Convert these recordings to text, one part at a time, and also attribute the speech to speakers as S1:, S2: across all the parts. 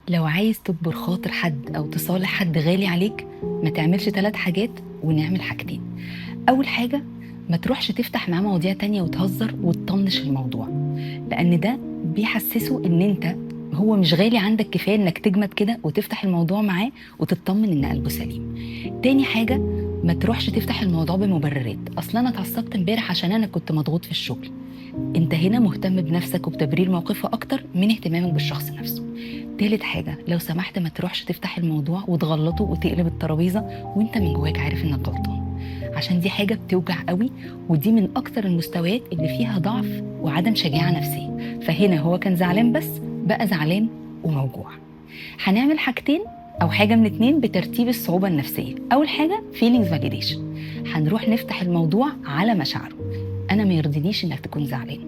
S1: لو عايز تجبر خاطر حد أو تصالح حد غالي عليك، ما تعملش 3 حاجات ونعمل حاجتين. أول حاجة، ما تروحش تفتح معاه مواضيع تانية وتهزر وتطنش الموضوع، لأن ده بيحسسه إن أنت هو مش غالي عندك كفاية إنك تجمد كده وتفتح الموضوع معاه وتطمن إن قلبه سليم. تاني حاجة، ما تروحش تفتح الموضوع بمبررات، أصل أنا اتعصبت امبارح عشان أنا كنت مضغوط في الشغل. أنت هنا مهتم بنفسك وبتبرير موقفها أكتر من اهتمامك بالشخص نفسه. تالت حاجة، لو سمحت ما تروحش تفتح الموضوع وتغلطه وتقلب الترابيزة وانت من جواك عارف انك غلطان، عشان دي حاجة بتوجع قوي، ودي من اكتر المستويات اللي فيها ضعف وعدم شجاعة نفسية. فهنا هو كان زعلان بس بقى زعلان وموجوع. هنعمل حاجتين او حاجة من اتنين بترتيب الصعوبة النفسية. اول حاجة feelings validation، هنروح نفتح الموضوع على مشاعره. انا ما يرضينيش انك تكون زعلان،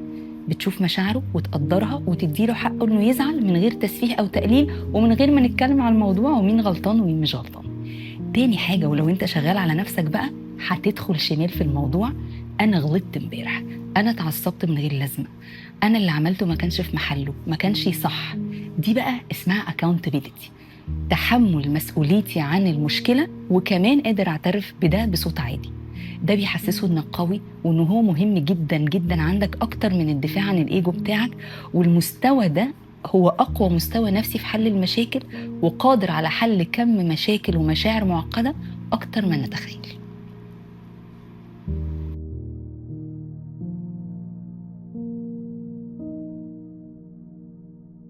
S1: بتشوف مشاعره وتقدرها وتديله حقه انه يزعل من غير تسفيه او تقليل ومن غير ما نتكلم على الموضوع ومين غلطان ومين مش غلطان. تاني حاجة، ولو انت شغال على نفسك بقى، هتدخل شمال في الموضوع. انا غلطت امبارح، انا اتعصبت من غير لازمة، انا اللي عملته ما كانش في محله، ما كانش صح. دي بقى اسمها accountability، تحمل مسؤوليتي عن المشكلة وكمان قادر اعترف بده بصوت عالي. ده بيحسسه انك قوي وانه هو مهم جدا جدا عندك اكتر من الدفاع عن الايجو بتاعك. والمستوى ده هو اقوى مستوى نفسي في حل المشاكل، وقادر على حل كم مشاكل ومشاعر معقدة اكتر ما نتخيل.